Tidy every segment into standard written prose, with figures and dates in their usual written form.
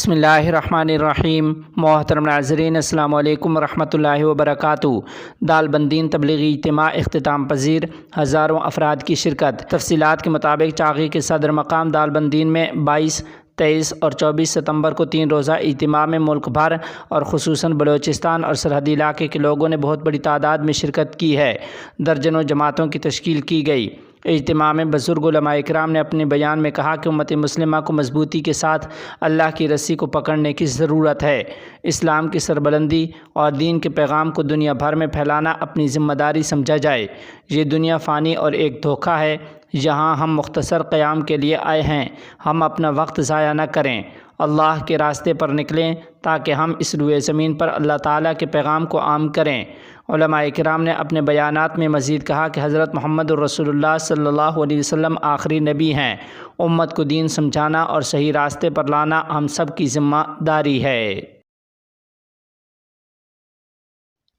بسم اللہ الرحمن الرحیم۔ محترم ناظرین، السلام علیکم ورحمۃ اللہ وبرکاتہ۔ دالبندین تبلیغی اجتماع اختتام پذیر، ہزاروں افراد کی شرکت۔ تفصیلات کے مطابق چاغی کے صدر مقام دالبندین میں 22، 23 اور 24 ستمبر کو 3 روزہ اجتماع میں ملک بھر اور خصوصاً بلوچستان اور سرحدی علاقے کے لوگوں نے بہت بڑی تعداد میں شرکت کی ہے۔ درجنوں جماعتوں کی تشکیل کی گئی۔ اجتماع میں بزرگ علماء اکرام نے اپنے بیان میں کہا کہ امت مسلمہ کو مضبوطی کے ساتھ اللہ کی رسی کو پکڑنے کی ضرورت ہے۔ اسلام کی سربلندی اور دین کے پیغام کو دنیا بھر میں پھیلانا اپنی ذمہ داری سمجھا جائے۔ یہ دنیا فانی اور ایک دھوکہ ہے، یہاں ہم مختصر قیام کے لیے آئے ہیں، ہم اپنا وقت ضائع نہ کریں، اللہ کے راستے پر نکلیں تاکہ ہم اس روئے زمین پر اللہ تعالیٰ کے پیغام کو عام کریں۔ علماء کرام نے اپنے بیانات میں مزید کہا کہ حضرت محمد رسول اللہ صلی اللہ علیہ وسلم آخری نبی ہیں۔ امت کو دین سمجھانا اور صحیح راستے پر لانا ہم سب کی ذمہ داری ہے۔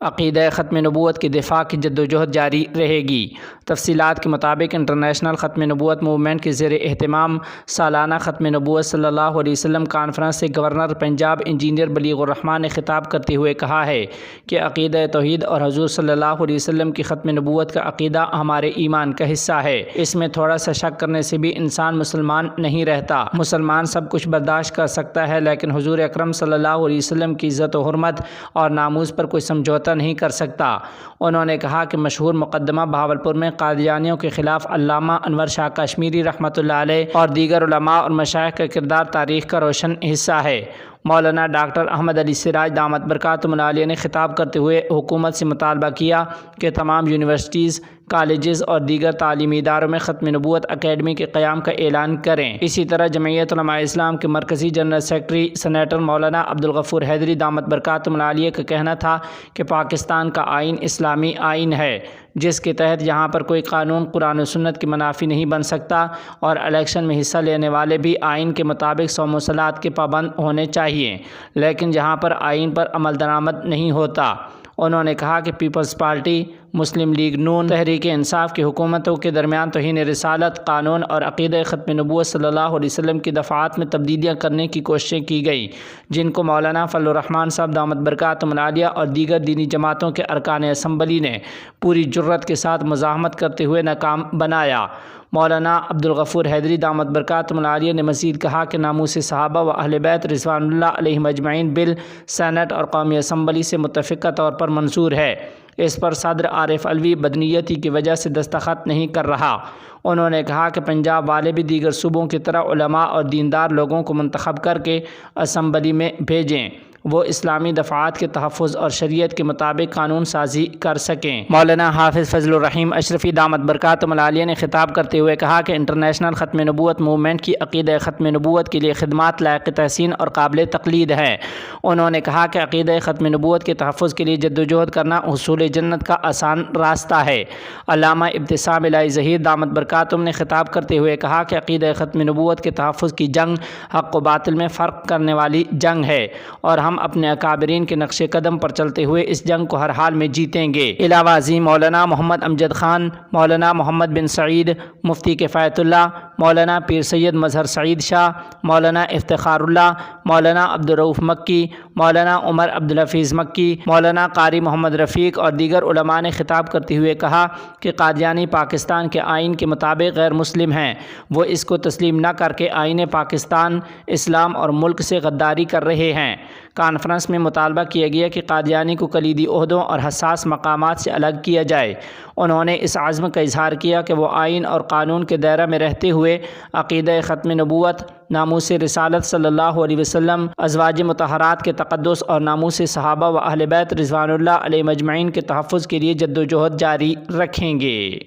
عقیدہ ختم نبوت کی دفاع کی جدوجہد جاری رہے گی۔ تفصیلات کے مطابق انٹرنیشنل ختم نبوت موومنٹ کے زیر اہتمام سالانہ ختم نبوت صلی اللہ علیہ وسلم کانفرنس سے گورنر پنجاب انجینئر بلیغ الرحمن نے خطاب کرتے ہوئے کہا ہے کہ عقیدہ توحید اور حضور صلی اللہ علیہ وسلم کی ختم نبوت کا عقیدہ ہمارے ایمان کا حصہ ہے۔ اس میں تھوڑا سا شک کرنے سے بھی انسان مسلمان نہیں رہتا۔ مسلمان سب کچھ برداشت کر سکتا ہے لیکن حضور اکرم صلی اللہ علیہ وسلم کی عزت و حرمت اور ناموس پر کوئی سمجھوتا نہیں کر سکتا۔ انہوں نے کہا کہ مشہور مقدمہ بہاولپور میں قادیانیوں کے خلاف علامہ انور شاہ کشمیری رحمۃ اللہ علیہ اور دیگر علماء اور مشائخ کا کردار تاریخ کا روشن حصہ ہے۔ مولانا ڈاکٹر احمد علی سراج دامت برکاتہم العالیہ نے خطاب کرتے ہوئے حکومت سے مطالبہ کیا کہ تمام یونیورسٹیز، کالجز اور دیگر تعلیمی اداروں میں ختم نبوت اکیڈمی کے قیام کا اعلان کریں۔ اسی طرح جمعیت علماء اسلام کے مرکزی جنرل سیکرٹری سینیٹر مولانا عبدالغفور حیدری دامت برکاتہم العالیہ کا کہنا تھا کہ پاکستان کا آئین اسلامی آئین ہے، جس کے تحت یہاں پر کوئی قانون قرآن و سنت کی منافی نہیں بن سکتا اور الیکشن میں حصہ لینے والے بھی آئین کے مطابق صوم و صلات کے پابند ہونے چاہیے، لیکن جہاں پر آئین پر عمل درآمد نہیں ہوتا۔ انہوں نے کہا کہ پیپلز پارٹی، مسلم لیگ نون، تحریک انصاف کی حکومتوں کے درمیان توہین رسالت قانون اور عقیدہ ختم نبوت صلی اللہ علیہ وسلم کی دفعات میں تبدیلیاں کرنے کی کوششیں کی گئی، جن کو مولانا فضل الرحمن صاحب دامت برکاتہم العالیہ اور دیگر دینی جماعتوں کے ارکان اسمبلی نے پوری جرت کے ساتھ مزاحمت کرتے ہوئے ناکام بنایا۔ مولانا عبدالغفور حیدری دامت برکاتہم العالیہ نے مزید کہا کہ ناموس صحابہ و اہل بیت رضوان اللہ علیہم اجمعین بل سینٹ اور قومی اسمبلی سے متفقہ طور پر منظور ہے۔ اس پر صدر عارف علوی بدنیتی کی وجہ سے دستخط نہیں کر رہا۔ انہوں نے کہا کہ پنجاب والے بھی دیگر صوبوں کی طرح علماء اور دیندار لوگوں کو منتخب کر کے اسمبلی میں بھیجیں، وہ اسلامی دفعات کے تحفظ اور شریعت کے مطابق قانون سازی کر سکیں۔ مولانا حافظ فضل الرحیم اشرفی دامت برکاتہم العالیہ نے خطاب کرتے ہوئے کہا کہ انٹرنیشنل ختم نبوت موومنٹ کی عقیدہ ختم نبوت کے لیے خدمات لائق تحسین اور قابل تقلید ہے۔ انہوں نے کہا کہ عقیدہ ختم نبوت کے تحفظ کے لیے جدوجہد کرنا حصول جنت کا آسان راستہ ہے۔ علامہ ابتسام الہی ظہیر دامت برکاتہم نے خطاب کرتے ہوئے کہا کہ عقیدہ ختم نبوت کے تحفظ کی جنگ حق و باطل میں فرق کرنے والی جنگ ہے اور ہم اپنے اکابرین کے نقش قدم پر چلتے ہوئے اس جنگ کو ہر حال میں جیتیں گے۔ علاوہ ازیں مولانا محمد امجد خان، مولانا محمد بن سعید، مفتی کفایت اللہ، مولانا پیر سید مظہر سعید شاہ، مولانا افتخار اللہ، مولانا عبدالرؤوف مکی، مولانا عمر عبدالحفیظ مکی، مولانا قاری محمد رفیق اور دیگر علماء نے خطاب کرتے ہوئے کہا کہ قادیانی پاکستان کے آئین کے مطابق غیر مسلم ہیں، وہ اس کو تسلیم نہ کر کے آئین پاکستان، اسلام اور ملک سے غداری کر رہے ہیں۔ کانفرنس میں مطالبہ کیا گیا کہ قادیانی کو کلیدی عہدوں اور حساس مقامات سے الگ کیا جائے۔ انہوں نے اس عزم کا اظہار کیا کہ وہ آئین اور قانون کے دائرہ میں رہتے ہوئے عقیدہ ختم نبوت، ناموس رسالت صلی اللہ علیہ وسلم، ازواج مطہرات کے تقدس اور ناموس صحابہ و اہل بیت رضوان اللہ علیہم اجمعین کے تحفظ کے لیے جدوجہد جاری رکھیں گے۔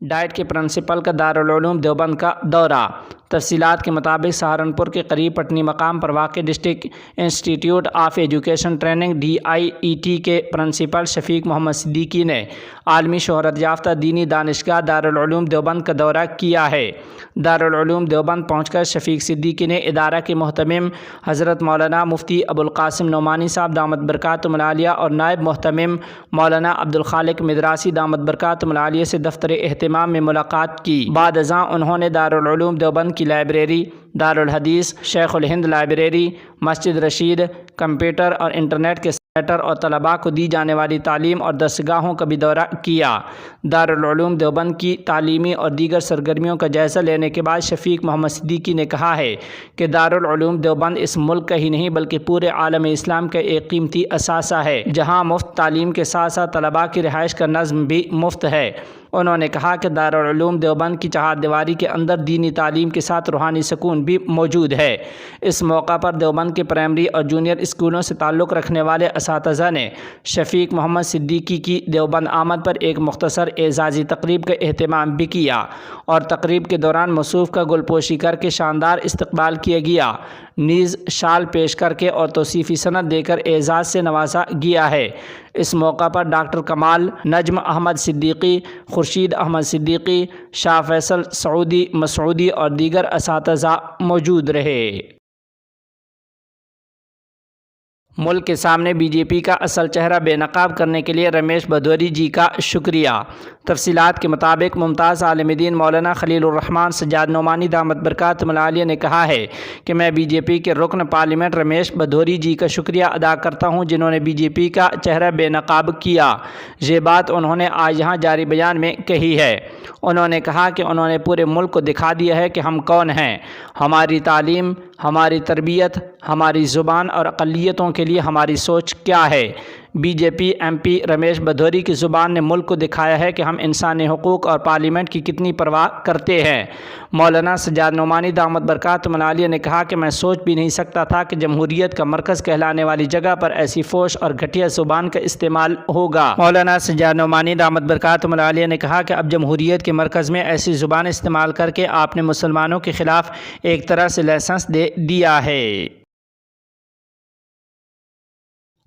ڈائٹ کے پرنسپل کا دارالعلوم دیوبند کا دورہ۔ تفصیلات کے مطابق سہارنپور کے قریب پٹنی مقام پر واقع district institute of education training DIET کے پرنسپل شفیق محمد صدیقی نے عالمی شہرت یافتہ دینی دانشگاہ دارالعلوم دیوبند کا دورہ کیا ہے۔ دارالعلوم دیوبند پہنچ کر شفیق صدیقی نے ادارہ کے محتمم حضرت مولانا مفتی ابوالقاسم نعمانی صاحب دامت برکاتہم العالیہ اور نائب محتمم مولانا عبدالخالق مدراسی دامت برکاتہم العالیہ سے دفتر اہتمام اہتمام میں ملاقات کی۔ بعد ازاں انہوں نے دارالعلوم دیوبند کی لائبریری، دارالحدیث شیخ الہند لائبریری، مسجد رشید، کمپیوٹر اور انٹرنیٹ کے سینٹر اور طلباء کو دی جانے والی تعلیم اور درسگاہوں کا بھی دورہ کیا۔ دارالعلوم دیوبند کی تعلیمی اور دیگر سرگرمیوں کا جائزہ لینے کے بعد شفیق محمد صدیقی نے کہا ہے کہ دارالعلوم دیوبند اس ملک کا ہی نہیں بلکہ پورے عالم اسلام کا ایک قیمتی اثاثہ ہے، جہاں مفت تعلیم کے ساتھ ساتھ طلباء کی رہائش کا نظم بھی مفت ہے۔ انہوں نے کہا کہ دارالعلوم دیوبند کی چہار دیواری کے اندر دینی تعلیم کے ساتھ روحانی سکون بھی موجود ہے۔ اس موقع پر دیوبند کے پرائمری اور جونیئر اسکولوں سے تعلق رکھنے والے اساتذہ نے شفیق محمد صدیقی کی دیوبند آمد پر ایک مختصر اعزازی تقریب کا اہتمام بھی کیا اور تقریب کے دوران موصوف کا گل پوشی کر کے شاندار استقبال کیا گیا، نیز شال پیش کر کے اور توصیفی سند دے کر اعزاز سے نوازا گیا ہے۔ اس موقع پر ڈاکٹر کمال، نجم احمد صدیقی، خورشید احمد صدیقی، شاہ فیصل سعودی مسعودی اور دیگر اساتذہ موجود رہے۔ ملک کے سامنے بی جے پی کا اصل چہرہ بے نقاب کرنے کے لیے رمیش بھدوری جی کا شکریہ۔ تفصیلات کے مطابق ممتاز عالم دین مولانا خلیل الرحمن سجاد نعمانی دامت برکاتہم العالیہ نے کہا ہے کہ میں بی جے پی کے رکن پارلیمنٹ رمیش بھدوری جی کا شکریہ ادا کرتا ہوں جنہوں نے بی جے پی کا چہرہ بے نقاب کیا۔ یہ بات انہوں نے آج یہاں جاری بیان میں کہی ہے۔ انہوں نے کہا کہ انہوں نے پورے ملک کو دکھا دیا ہے کہ ہم کون ہیں، ہماری تعلیم، ہماری تربیت، ہماری زبان اور اقلیتوں کے لیے ہماری سوچ کیا ہے۔ B J P M P Ramesh Bhaduri کی زبان نے ملک کو دکھایا ہے کہ ہم انسانی حقوق اور پارلیمنٹ کی کتنی پرواہ کرتے ہیں۔ مولانا سجاد نعمانی دامت برکاتہم العالیہ نے کہا کہ میں سوچ بھی نہیں سکتا تھا کہ جمہوریت کا مرکز کہلانے والی جگہ پر ایسی فوش اور گھٹیا زبان کا استعمال ہوگا۔ مولانا سجاد نعمانی دامت برکاتہم العالیہ نے کہا کہ اب جمہوریت کے مرکز میں ایسی زبان استعمال کر کے آپ نے مسلمانوں کے خلاف ایک طرح سے لائسنس دے دیا ہے۔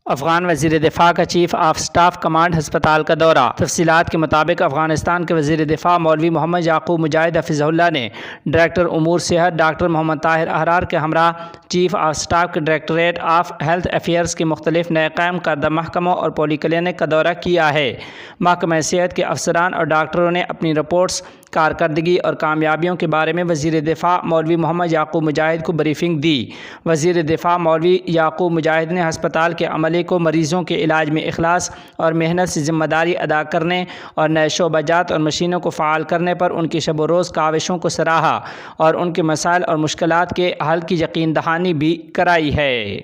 افغان وزیر دفاع کا چیف آف سٹاف کمانڈ ہسپتال کا دورہ۔ تفصیلات کے مطابق افغانستان کے وزیر دفاع مولوی محمد یعقوب مجاہد حفظہ اللہ نے ڈائریکٹر امور صحت ڈاکٹر محمد طاہر احرار کے ہمراہ چیف آف سٹاف کے ڈائریکٹوریٹ آف ہیلتھ افیئرز کے مختلف نئے قائم کردہ محکموں اور پولی کلینک کا دورہ کیا ہے۔ محکمہ صحت کے افسران اور ڈاکٹروں نے اپنی رپورٹس، کارکردگی اور کامیابیوں کے بارے میں وزیر دفاع مولوی محمد یعقوب مجاہد کو بریفنگ دی۔ وزیر دفاع مولوی یعقوب مجاہد نے ہسپتال کے عملے کو مریضوں کے علاج میں اخلاص اور محنت سے ذمہ داری ادا کرنے اور نئے شعبہ جات اور مشینوں کو فعال کرنے پر ان کی شب و روز کاوشوں کو سراہا اور ان کے مسائل اور مشکلات کے حل کی یقین دہانی بھی کرائی ہے۔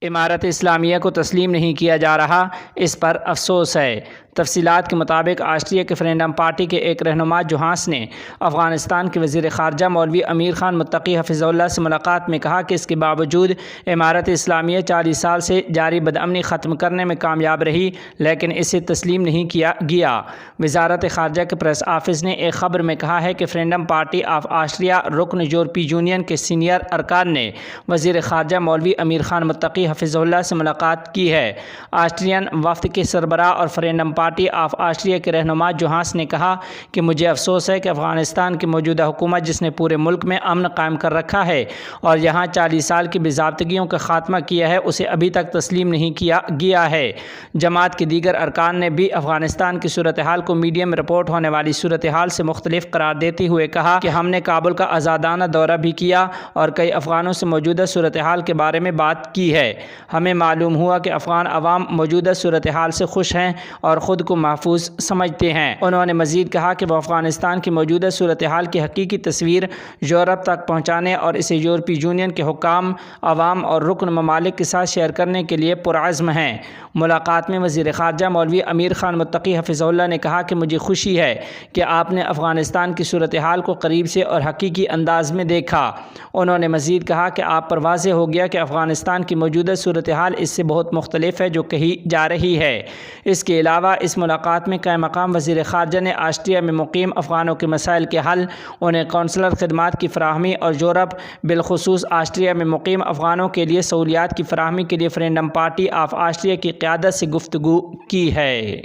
امارت اسلامیہ کو تسلیم نہیں کیا جا رہا، اس پر افسوس ہے۔ تفصیلات کے مطابق آسٹریا کے فرینڈم پارٹی کے ایک رہنما جوہانس نے افغانستان کے وزیر خارجہ مولوی امیر خان متقی حفظہ اللہ سے ملاقات میں کہا کہ اس کے باوجود امارت اسلامیہ 40 سال سے جاری بدامنی ختم کرنے میں کامیاب رہی لیکن اسے تسلیم نہیں کیا گیا۔ وزارت خارجہ کے پریس آفس نے ایک خبر میں کہا ہے کہ فرینڈم پارٹی آف آسٹریا رکن یورپی یونین کے سینئر ارکان نے وزیر خارجہ مولوی امیر خان متقی حفظہ اللہ سے ملاقات کی ہے۔ آسٹریین وفد کے سربراہ اور فرینڈم پارٹی آف آسٹریا کے رہنما جوہانس نے کہا کہ مجھے افسوس ہے کہ افغانستان کی موجودہ حکومت جس نے پورے ملک میں امن قائم کر رکھا ہے اور یہاں 40 سال کی بے ضابطگیوں کا خاتمہ کیا ہے اسے ابھی تک تسلیم نہیں کیا گیا ہے۔ جماعت کے دیگر ارکان نے بھی افغانستان کی صورتحال کو میڈیا میں رپورٹ ہونے والی صورتحال سے مختلف قرار دیتے ہوئے کہا کہ ہم نے کابل کا آزادانہ دورہ بھی کیا اور کئی افغانوں سے موجودہ صورتحال کے بارے میں بات کی ہے۔ ہمیں معلوم ہوا کہ افغان عوام موجودہ صورتحال سے خوش ہیں اور خود کو محفوظ سمجھتے ہیں۔ انہوں نے مزید کہا کہ وہ افغانستان کی موجودہ صورتحال کی حقیقی تصویر یورپ تک پہنچانے اور اسے یورپی یونین کے حکام، عوام اور رکن ممالک کے ساتھ شیئر کرنے کے لیے پرعزم ہیں۔ ملاقات میں وزیر خارجہ مولوی امیر خان متقی حفظہ اللہ نے کہا کہ مجھے خوشی ہے کہ آپ نے افغانستان کی صورتحال کو قریب سے اور حقیقی انداز میں دیکھا۔ انہوں نے مزید کہا کہ آپ پر واضح ہو گیا کہ افغانستان کی موجودہ صورتحال اس سے بہت مختلف ہے جو کہی جا رہی ہے۔ اس کے علاوہ اس ملاقات میں قائم مقام وزیر خارجہ نے آسٹریا میں مقیم افغانوں کے مسائل کے حل، انہیں کونسلر خدمات کی فراہمی اور یورپ بالخصوص آسٹریا میں مقیم افغانوں کے لیے سہولیات کی فراہمی کے لیے فرینڈم پارٹی آف آسٹریا کی قیادت سے گفتگو کی ہے۔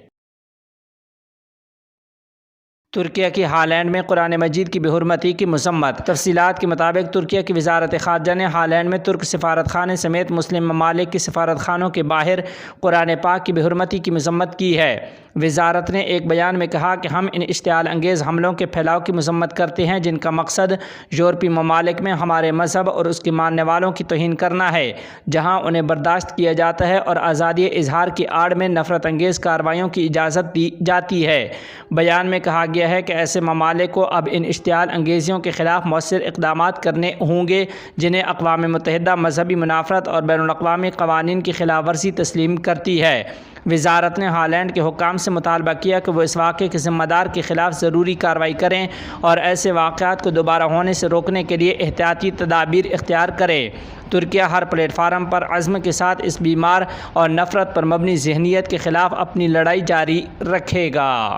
ترکیہ کی ہالینڈ میں قرآن مجید کی بے حرمتی کی مذمت۔ تفصیلات کے مطابق ترکیہ کی وزارت خارجہ نے ہالینڈ میں ترک سفارت خانے سمیت مسلم ممالک کے سفارت خانوں کے باہر قرآن پاک کی بے حرمتی کی مذمت کی ہے۔ وزارت نے ایک بیان میں کہا کہ ہم ان اشتعال انگیز حملوں کے پھیلاؤ کی مذمت کرتے ہیں جن کا مقصد یورپی ممالک میں ہمارے مذہب اور اس کے ماننے والوں کی توہین کرنا ہے، جہاں انہیں برداشت کیا جاتا ہے اور آزادی اظہار کی آڑ میں نفرت انگیز کارروائیوں کی اجازت دی جاتی ہے۔ بیان میں کہا گیا ہے کہ ایسے ممالک کو اب ان اشتعال انگیزیوں کے خلاف مؤثر اقدامات کرنے ہوں گے جنہیں اقوام متحدہ مذہبی منافرت اور بین الاقوامی قوانین کی خلاف ورزی تسلیم کرتی ہے۔ وزارت نے ہالینڈ کے حکام سے مطالبہ کیا کہ وہ اس واقعے کے ذمہ دار کے خلاف ضروری کارروائی کریں اور ایسے واقعات کو دوبارہ ہونے سے روکنے کے لیے احتیاطی تدابیر اختیار کرے۔ ترکیہ ہر پلیٹ فارم پر عزم کے ساتھ اس بیمار اور نفرت پر مبنی ذہنیت کے خلاف اپنی لڑائی جاری رکھے گا۔